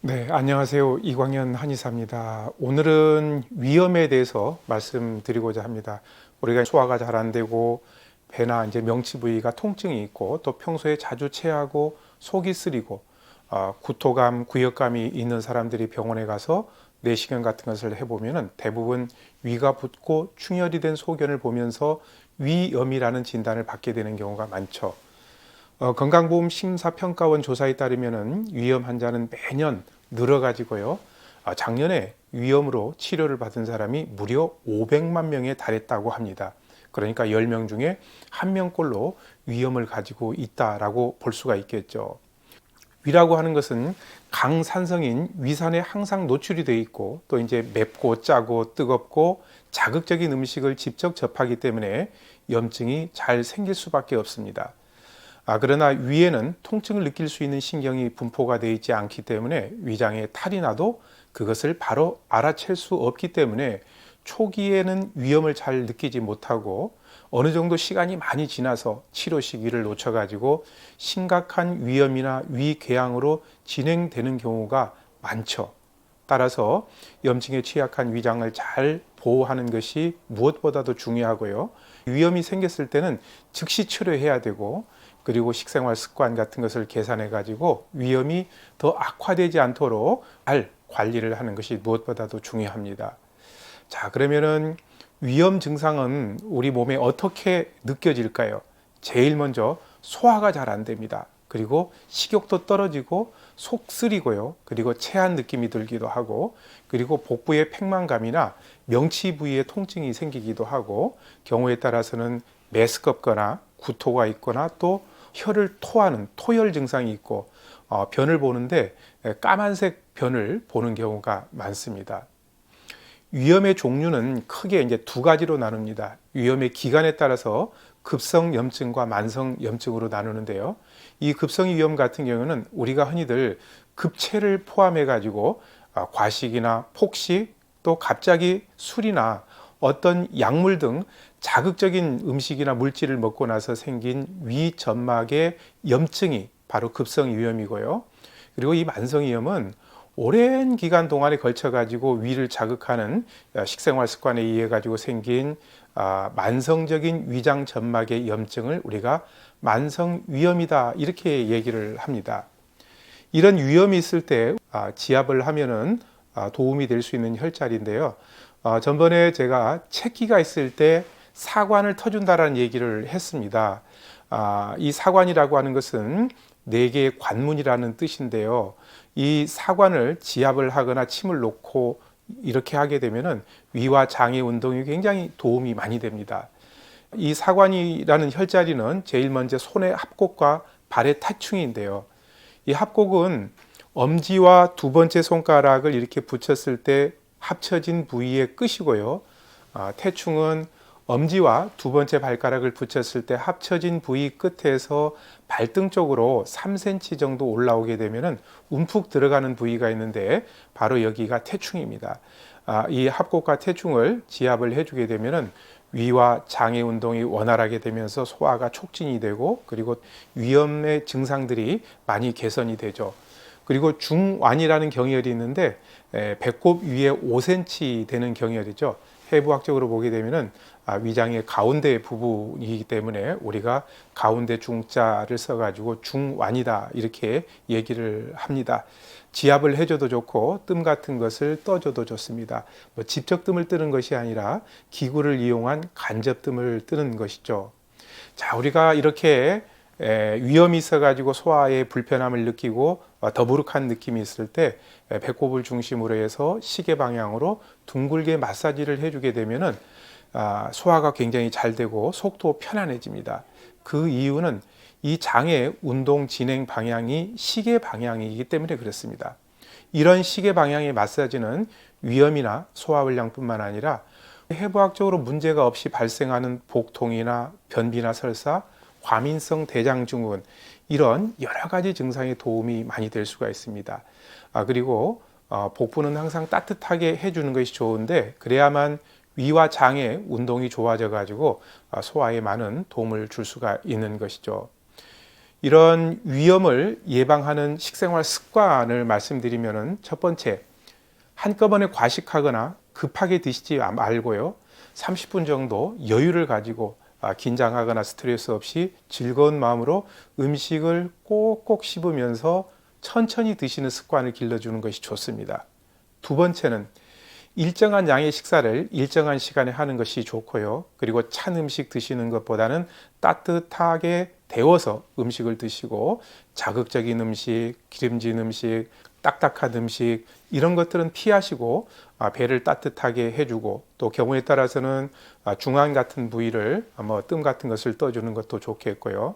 네, 안녕하세요. 이광현 한의사입니다. 오늘은 위염에 대해서 말씀드리고자 합니다. 우리가 소화가 잘 안 되고 배나 이제 명치 부위가 통증이 있고 또 평소에 자주 체하고 속이 쓰리고 구토감, 구역감이 있는 사람들이 병원에 가서 내시경 같은 것을 해보면은 대부분 위가 붓고 충혈이 된 소견을 보면서 위염이라는 진단을 받게 되는 경우가 많죠. 건강보험 심사평가원 조사에 따르면은 위염 환자는 매년 늘어가지고요. 작년에 위염으로 치료를 받은 사람이 무려 500만 명에 달했다고 합니다. 그러니까 10명 중에 1명꼴로 위염을 가지고 있다라고 볼 수가 있겠죠. 위라고 하는 것은 강산성인 위산에 항상 노출이 되어 있고 또 이제 맵고 짜고 뜨겁고 자극적인 음식을 직접 접하기 때문에 염증이 잘 생길 수밖에 없습니다. 그러나 위에는 통증을 느낄 수 있는 신경이 분포가 되어 있지 않기 때문에 위장에 탈이 나도 그것을 바로 알아챌 수 없기 때문에 초기에는 위험을 잘 느끼지 못하고 어느 정도 시간이 많이 지나서 치료 시기를 놓쳐가지고 심각한 위염이나 위궤양으로 진행되는 경우가 많죠. 따라서 염증에 취약한 위장을 잘 보호하는 것이 무엇보다도 중요하고요. 위염이 생겼을 때는 즉시 치료해야 되고 그리고 식생활 습관 같은 것을 계산해 가지고 위험이 더 악화되지 않도록 잘 관리를 하는 것이 무엇보다도 중요합니다. 자, 그러면은 위험 증상은 우리 몸에 어떻게 느껴질까요? 제일 먼저 소화가 잘 안 됩니다. 그리고 식욕도 떨어지고 속 쓰리고요. 그리고 체한 느낌이 들기도 하고 그리고 복부에 팽만감이나 명치 부위에 통증이 생기기도 하고 경우에 따라서는 메스껍거나 구토가 있거나 또 혀를 토하는 토열 증상이 있고 변을 보는데 까만색 변을 보는 경우가 많습니다. 위염의 종류는 크게 이제 두 가지로 나눕니다. 위염의 기간에 따라서 급성 염증과 만성 염증으로 나누는데요. 이 급성 위염 같은 경우는 우리가 흔히들 급체를 포함해 가지고 과식이나 폭식 또 갑자기 술이나 어떤 약물 등 자극적인 음식이나 물질을 먹고 나서 생긴 위점막의 염증이 바로 급성 위염이고요. 그리고 이 만성 위염은 오랜 기간 동안에 걸쳐 가지고 위를 자극하는 식생활 습관에 의해 가지고 생긴 만성적인 위장 점막의 염증을 우리가 만성 위염이다 이렇게 얘기를 합니다. 이런 위염이 있을 때 지압을 하면은 도움이 될 수 있는 혈자리인데요. 전번에 제가 체기가 있을 때 사관을 터준다라는 얘기를 했습니다. 이 사관이라고 하는 것은 네 개의 관문이라는 뜻인데요. 이 사관을 지압을 하거나 침을 놓고 이렇게 하게 되면은 위와 장의 운동이 굉장히 도움이 많이 됩니다. 이 사관이라는 혈자리는 제일 먼저 손의 합곡과 발의 태충인데요. 이 합곡은 엄지와 두 번째 손가락을 이렇게 붙였을 때 합쳐진 부위의 끝이고요. 태충은 엄지와 두 번째 발가락을 붙였을 때 합쳐진 부위 끝에서 발등 쪽으로 3cm 정도 올라오게 되면 움푹 들어가는 부위가 있는데 바로 여기가 태충입니다. 이 합곡과 태충을 지압을 해주게 되면 위와 장의 운동이 원활하게 되면서 소화가 촉진이 되고 그리고 위염의 증상들이 많이 개선이 되죠. 그리고 중脘이라는 경혈이 있는데 배꼽 위에 5cm 되는 경혈이죠. 해부학적으로 보게 되면은 위장의 가운데 부분이기 때문에 우리가 가운데 중자를 써가지고 중脘이다 이렇게 얘기를 합니다. 지압을 해줘도 좋고 뜸 같은 것을 떠줘도 좋습니다. 직접 뜸을 뜨는 것이 아니라 기구를 이용한 간접 뜸을 뜨는 것이죠. 자, 우리가 이렇게 위험이 있어가지고 소화에 불편함을 느끼고 더부룩한 느낌이 있을 때 배꼽을 중심으로 해서 시계 방향으로 둥글게 마사지를 해주게 되면은 소화가 굉장히 잘 되고 속도 편안해집니다. 그 이유는 이 장의 운동 진행 방향이 시계 방향이기 때문에 그렇습니다. 이런 시계 방향의 마사지는 위염이나 소화불량뿐만 아니라 해부학적으로 문제가 없이 발생하는 복통이나 변비나 설사, 과민성 대장증후군 이런 여러 가지 증상에 도움이 많이 될 수가 있습니다. 그리고 복부는 항상 따뜻하게 해주는 것이 좋은데 그래야만 위와 장의 운동이 좋아져 가지고 소화에 많은 도움을 줄 수가 있는 것이죠. 이런 위험을 예방하는 식생활 습관을 말씀드리면은 첫 번째, 한꺼번에 과식하거나 급하게 드시지 말고요. 30분 정도 여유를 가지고 긴장하거나 스트레스 없이 즐거운 마음으로 음식을 꼭꼭 씹으면서 천천히 드시는 습관을 길러주는 것이 좋습니다. 두 번째는 일정한 양의 식사를 일정한 시간에 하는 것이 좋고요. 그리고 찬 음식 드시는 것보다는 따뜻하게 데워서 음식을 드시고 자극적인 음식, 기름진 음식, 딱딱한 음식 이런 것들은 피하시고 배를 따뜻하게 해주고 또 경우에 따라서는 중안 같은 부위를 뜸 같은 것을 떠주는 것도 좋겠고요.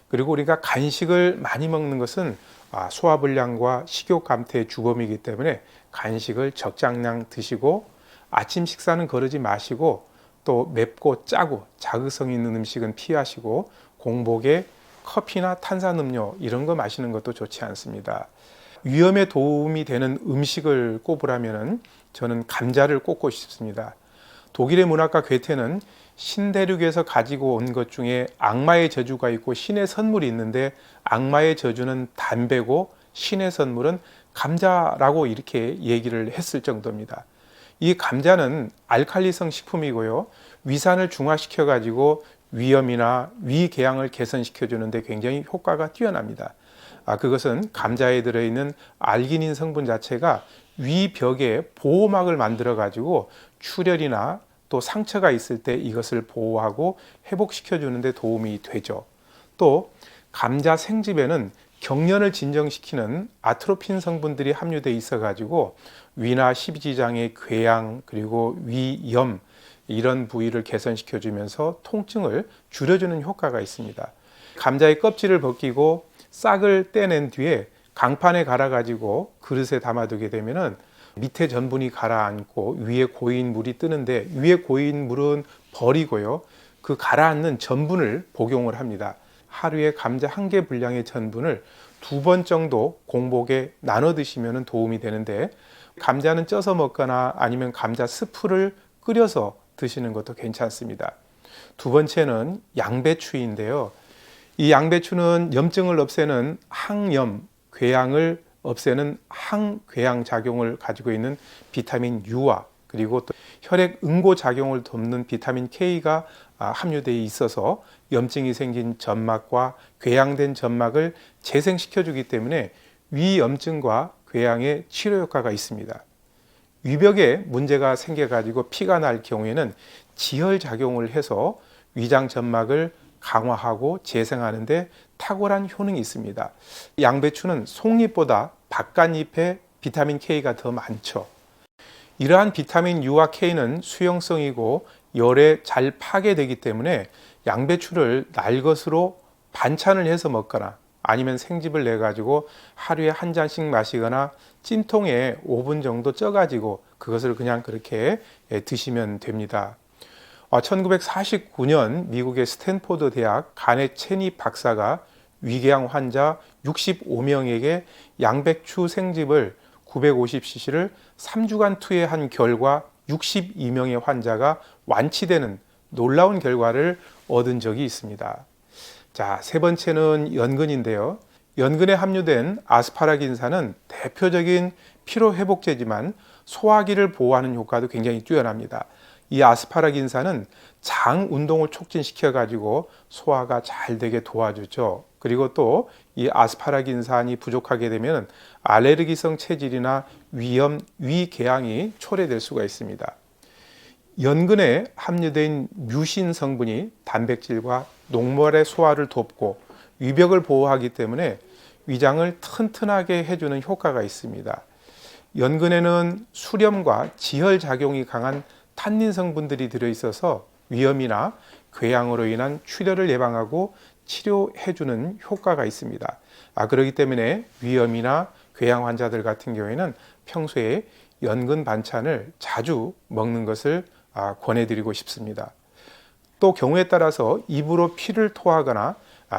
그리고 우리가 간식을 많이 먹는 것은 소화불량과 식욕 감퇴의 주범이기 때문에 간식을 적당량 드시고 아침 식사는 거르지 마시고 또 맵고 짜고 자극성 있는 음식은 피하시고 공복에 커피나 탄산음료 이런 거 마시는 것도 좋지 않습니다. 위험에 도움이 되는 음식을 꼽으라면 저는 감자를 꼽고 싶습니다. 독일의 문학가 괴테는 신대륙에서 가지고 온 것 중에 악마의 저주가 있고 신의 선물이 있는데 악마의 저주는 담배고 신의 선물은 감자라고 이렇게 얘기를 했을 정도입니다. 이 감자는 알칼리성 식품이고요. 위산을 중화시켜 가지고 위염이나 위궤양을 개선시켜 주는데 굉장히 효과가 뛰어납니다. 그것은 감자에 들어있는 알기닌 성분 자체가 위벽에 보호막을 만들어 가지고 출혈이나 또 상처가 있을 때 이것을 보호하고 회복시켜 주는데 도움이 되죠. 또 감자 생즙에는 경련을 진정시키는 아트로핀 성분들이 함유되어 있어 가지고 위나 십이지장의 궤양 그리고 위염 이런 부위를 개선시켜 주면서 통증을 줄여주는 효과가 있습니다. 감자의 껍질을 벗기고 싹을 떼낸 뒤에 강판에 갈아 가지고 그릇에 담아두게 되면은 밑에 전분이 가라앉고 위에 고인 물이 뜨는데 위에 고인 물은 버리고요. 그 가라앉는 전분을 복용을 합니다. 하루에 감자 1개 분량의 전분을 2번 정도 공복에 나눠 드시면 도움이 되는데 감자는 쪄서 먹거나 아니면 감자 스프를 끓여서 드시는 것도 괜찮습니다. 두 번째는 양배추인데요. 이 양배추는 염증을 없애는 항염, 궤양을 없애는 항궤양 작용을 가지고 있는 비타민 U와 그리고 또 혈액 응고 작용을 돕는 비타민 K가 함유되어 있어서 염증이 생긴 점막과 궤양된 점막을 재생시켜 주기 때문에 위염증과 궤양의 치료 효과가 있습니다. 위벽에 문제가 생겨 가지고 피가 날 경우에는 지혈 작용을 해서 위장 점막을 강화하고 재생하는 데 탁월한 효능이 있습니다. 양배추는 속잎보다 바깥잎에 비타민 K가 더 많죠. 이러한 비타민 U와 K는 수용성이고 열에 잘 파괴되기 때문에 양배추를 날것으로 반찬을 해서 먹거나 아니면 생즙을 내 가지고 하루에 한 잔씩 마시거나 찜통에 5분 정도 쪄 가지고 그것을 그냥 그렇게 드시면 됩니다. 1949년 미국의 스탠포드 대학 간의 체니 박사가 위궤양 환자 65명에게 양배추 생즙을 950cc를 3주간 투여한 결과 62명의 환자가 완치되는 놀라운 결과를 얻은 적이 있습니다. 자, 세 번째는 연근인데요. 연근에 함유된 아스파라긴산은 대표적인 피로회복제지만 소화기를 보호하는 효과도 굉장히 뛰어납니다. 이 아스파라긴산은 장 운동을 촉진시켜 가지고 소화가 잘 되게 도와주죠. 그리고 또 이 아스파라긴산이 부족하게 되면 알레르기성 체질이나 위염, 위궤양이 초래될 수가 있습니다. 연근에 함유된 뮤신 성분이 단백질과 녹말의 소화를 돕고 위벽을 보호하기 때문에 위장을 튼튼하게 해주는 효과가 있습니다. 연근에는 수렴과 지혈 작용이 강한 탄닌 성분들이 들어있어서 위염이나 궤양으로 인한 출혈을 예방하고 치료해주는 효과가 있습니다. 그렇기 때문에 위염이나 궤양 환자들 같은 경우에는 평소에 연근 반찬을 자주 먹는 것을 권해드리고 싶습니다. 또 경우에 따라서 입으로 피를 토하거나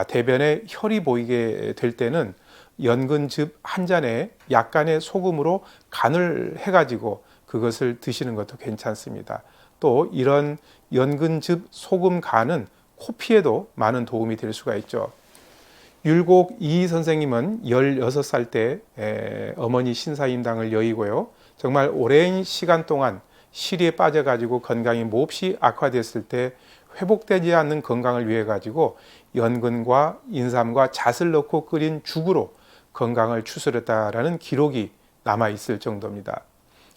대변에 혈이 보이게 될 때는 연근즙 한 잔에 약간의 소금으로 간을 해가지고 그것을 드시는 것도 괜찮습니다. 또 이런 연근즙 소금 간은 코피에도 많은 도움이 될 수가 있죠. 율곡 이 선생님은 16살 때 어머니 신사임당을 여의고요. 정말 오랜 시간 동안 시리에 빠져가지고 건강이 몹시 악화됐을 때 회복되지 않는 건강을 위해 가지고 연근과 인삼과 잣을 넣고 끓인 죽으로 건강을 추스렸다라는 기록이 남아 있을 정도입니다.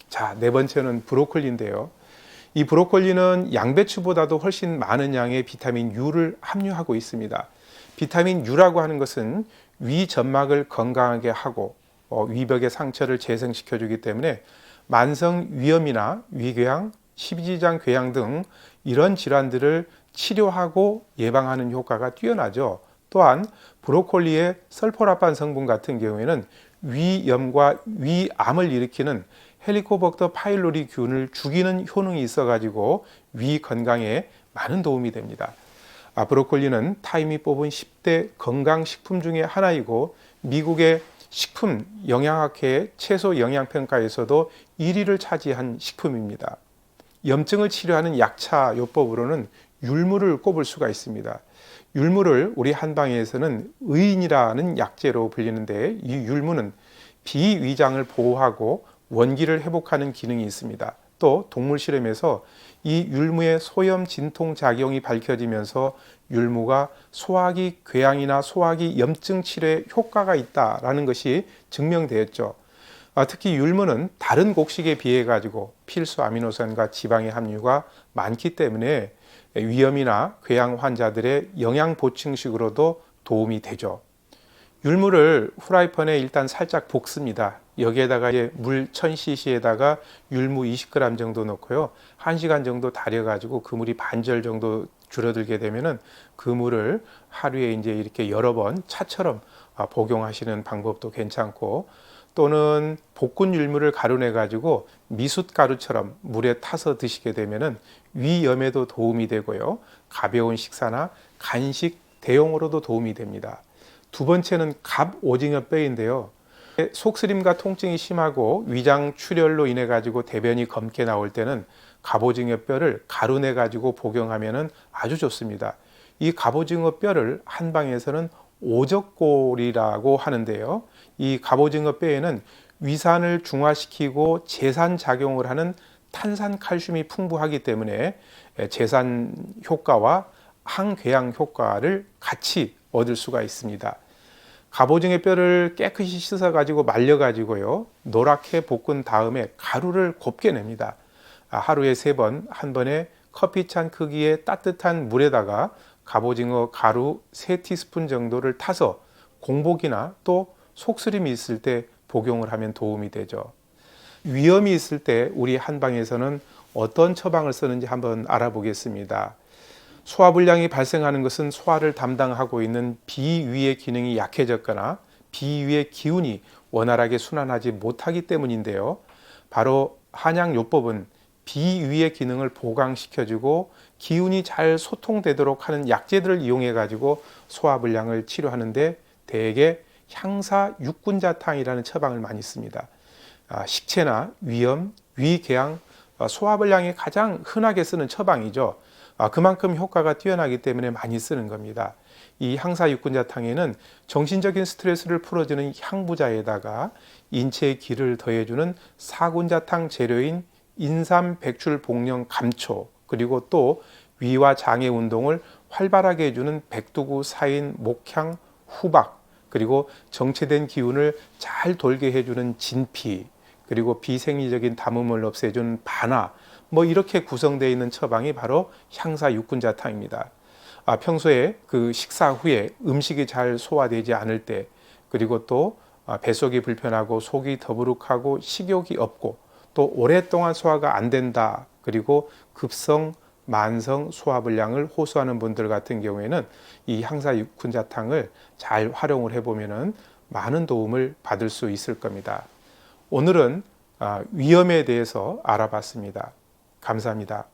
자, 네 번째는 브로콜리인데요. 이 브로콜리는 양배추보다도 훨씬 많은 양의 비타민 U를 함유하고 있습니다. 비타민 U라고 하는 것은 위 점막을 건강하게 하고 위벽의 상처를 재생시켜 주기 때문에 만성 위염이나 위궤양, 십이지장 궤양 등 이런 질환들을 치료하고 예방하는 효과가 뛰어나죠. 또한 브로콜리의 설포라판 성분 같은 경우에는 위염과 위암을 일으키는 헬리코박터 파일로리 균을 죽이는 효능이 있어가지고 위 건강에 많은 도움이 됩니다. 브로콜리는 타임이 뽑은 10대 건강식품 중에 하나이고 미국의 식품 영양학회 채소 영양평가에서도 1위를 차지한 식품입니다. 염증을 치료하는 약차 요법으로는 율무를 꼽을 수가 있습니다. 율무를 우리 한방에서는 의인이라는 약재로 불리는데 이 율무는 비위장을 보호하고 원기를 회복하는 기능이 있습니다. 또 동물 실험에서 이 율무의 소염 진통 작용이 밝혀지면서 율무가 소화기 궤양이나 소화기 염증 치료에 효과가 있다라는 것이 증명되었죠. 특히 율무는 다른 곡식에 비해 가지고 필수 아미노산과 지방의 함유가 많기 때문에 위염이나 궤양 환자들의 영양 보충식으로도 도움이 되죠. 율무를 후라이팬에 일단 살짝 볶습니다. 여기에다가 물 1000cc에다가 율무 20g 정도 넣고요. 1시간 정도 달여가지고 그 물이 반절 정도 줄어들게 되면은 그 물을 하루에 이제 이렇게 여러 번 차처럼 복용하시는 방법도 괜찮고, 또는 볶은 율무를 가루내 가지고 미숫가루처럼 물에 타서 드시게 되면은 위염에도 도움이 되고요. 가벼운 식사나 간식 대용으로도 도움이 됩니다. 두 번째는 갑오징어 뼈인데요. 속쓰림과 통증이 심하고 위장 출혈로 인해 가지고 대변이 검게 나올 때는 갑오징어 뼈를 가루내 가지고 복용하면은 아주 좋습니다. 이 갑오징어 뼈를 한방에서는 오적골이라고 하는데요. 이 갑오징어 뼈에는 위산을 중화시키고 제산 작용을 하는 탄산칼슘이 풍부하기 때문에 제산 효과와 항궤양 효과를 같이 얻을 수가 있습니다. 갑오징어 뼈를 깨끗이 씻어 가지고 말려 가지고요, 노랗게 볶은 다음에 가루를 곱게 냅니다. 하루에 3번, 한 번에 커피잔 크기의 따뜻한 물에다가 갑오징어 가루 3티스푼 정도를 타서 공복이나 또 속쓰림이 있을 때 복용을 하면 도움이 되죠. 위염이 있을 때 우리 한방에서는 어떤 처방을 쓰는지 한번 알아보겠습니다. 소화불량이 발생하는 것은 소화를 담당하고 있는 비위의 기능이 약해졌거나 비위의 기운이 원활하게 순환하지 못하기 때문인데요. 바로 한약요법은 비위의 기능을 보강시켜주고 기운이 잘 소통되도록 하는 약재들을 이용해 가지고 소화불량을 치료하는데 대개 향사육군자탕이라는 처방을 많이 씁니다. 식체나 위염, 위궤양, 소화불량이 가장 흔하게 쓰는 처방이죠. 그만큼 효과가 뛰어나기 때문에 많이 쓰는 겁니다. 이 향사육군자탕에는 정신적인 스트레스를 풀어주는 향부자에다가 인체의 기를 더해주는 사군자탕 재료인 인삼, 백출, 복령, 감초, 그리고 또 위와 장의 운동을 활발하게 해주는 백두구, 사인, 목향, 후박, 그리고 정체된 기운을 잘 돌게 해주는 진피, 그리고 비생리적인 담음을 없애주는 반화, 이렇게 구성되어 있는 처방이 바로 향사육군자탕입니다. 평소에 그 식사 후에 음식이 잘 소화되지 않을 때, 그리고 또 뱃속이 불편하고 속이 더부룩하고 식욕이 없고 또 오랫동안 소화가 안 된다, 그리고 급성 만성 소화불량을 호소하는 분들 같은 경우에는 이 향사육군자탕을 잘 활용을 해보면은 많은 도움을 받을 수 있을 겁니다. 오늘은 위염에 대해서 알아봤습니다. 감사합니다.